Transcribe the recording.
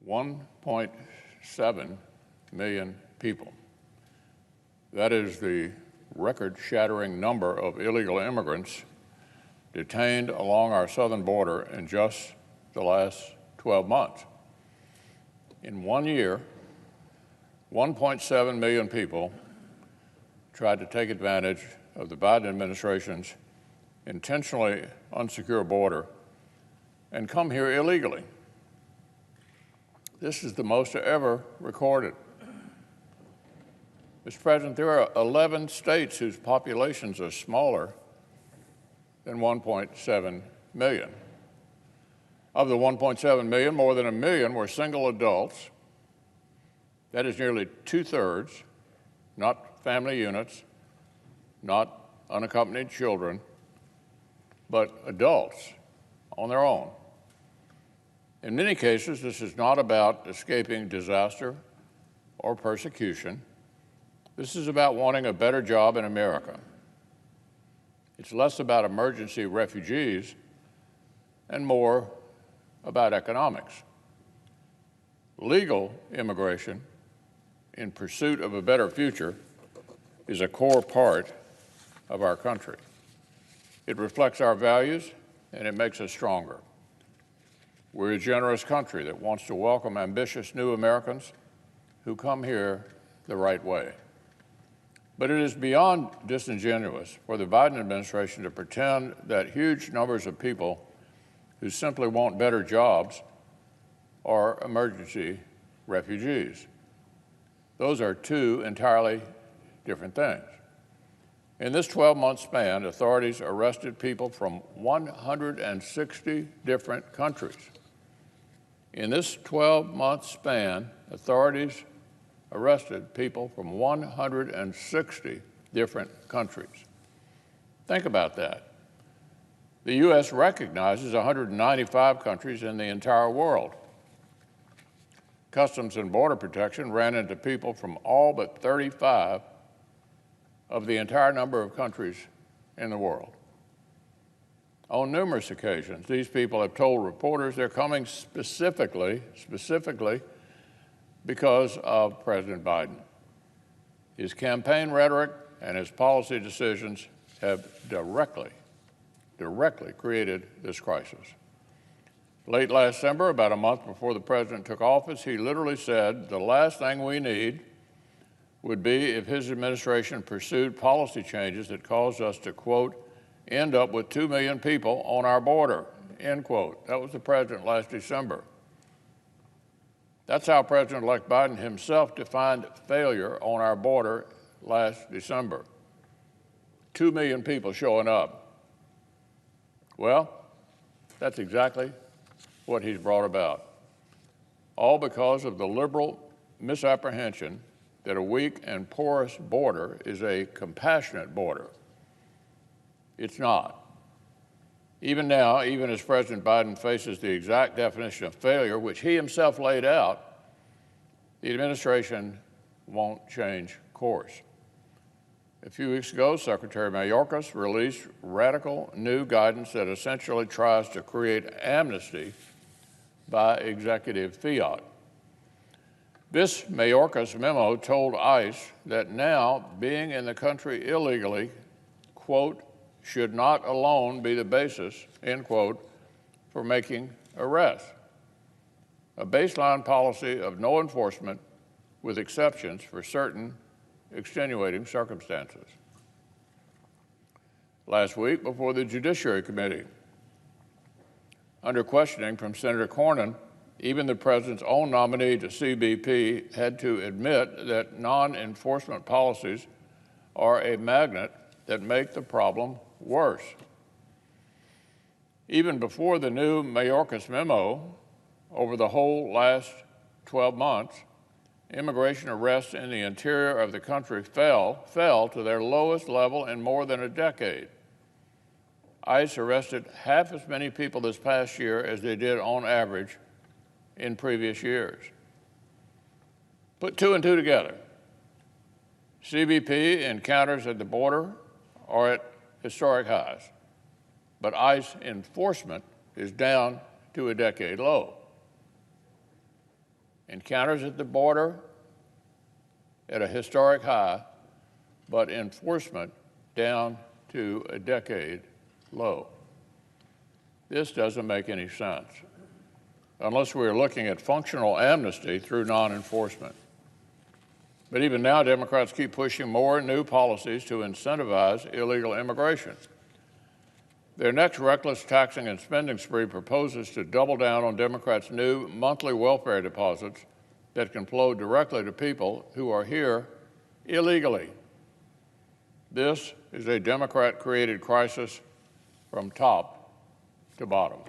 1.7 million people. That is the record-shattering number of illegal immigrants detained along our southern border in just the last 12 months. In 1 year, 1.7 million people tried to take advantage of the Biden administration's intentionally unsecure border and come here illegally. This is the most ever recorded. Mr. President, there are 11 states whose populations are smaller than 1.7 million. Of the 1.7 million, more than 1 million were single adults. That is nearly 2/3, not family units, not unaccompanied children, but adults on their own. In many cases, this is not about escaping disaster or persecution. This is about wanting a better job in America. It's less about emergency refugees and more about economics. Legal immigration in pursuit of a better future is a core part of our country. It reflects our values and it makes us stronger. We're a generous country that wants to welcome ambitious new Americans who come here the right way. But it is beyond disingenuous for the Biden administration to pretend that huge numbers of people who simply want better jobs are emergency refugees. Those are two entirely different things. In this 12-month span, authorities arrested people from 160 different countries. In this 12-month span, authorities arrested people from 160 different countries. Think about that. The U.S. recognizes 195 countries in the entire world. Customs and Border Protection ran into people from all but 35 of the entire number of countries in the world. On numerous occasions, these people have told reporters they're coming specifically because of President Biden. His campaign rhetoric and his policy decisions have directly created this crisis. Late last December, about a month before the president took office, he literally said the last thing we need would be if his administration pursued policy changes that caused us to, quote, end up with 2 million people on our border, end quote. That was the president last December. That's how President-elect Biden himself defined failure on our border last December. 2 million people showing up. Well, that's exactly what he's brought about. All because of the liberal misapprehension that a weak and porous border is a compassionate border. It's not. Even now, even as President Biden faces the exact definition of failure, which he himself laid out, the administration won't change course. A few weeks ago, Secretary Mayorkas released radical new guidance that essentially tries to create amnesty by executive fiat. This Mayorkas memo told ICE that now being in the country illegally, quote, should not alone be the basis, end quote, for making arrests. A baseline policy of no enforcement with exceptions for certain extenuating circumstances. Last week, before the Judiciary Committee, under questioning from Senator Cornyn, even the president's own nominee to CBP had to admit that non-enforcement policies are a magnet that make the problem worse. Even before the new Mayorkas memo, over the whole last 12 months, immigration arrests in the interior of the country fell to their lowest level in more than a decade. ICE arrested half as many people this past year as they did on average in previous years. Put two and two together. CBP encounters at the border are at historic highs, but ICE enforcement is down to a decade low. Encounters at the border at a historic high, but enforcement down to a decade low. This doesn't make any sense unless we're looking at functional amnesty through non-enforcement. But even now, Democrats keep pushing more new policies to incentivize illegal immigration. Their next reckless taxing and spending spree proposes to double down on Democrats' new monthly welfare deposits that can flow directly to people who are here illegally. This is a Democrat-created crisis from top to bottom.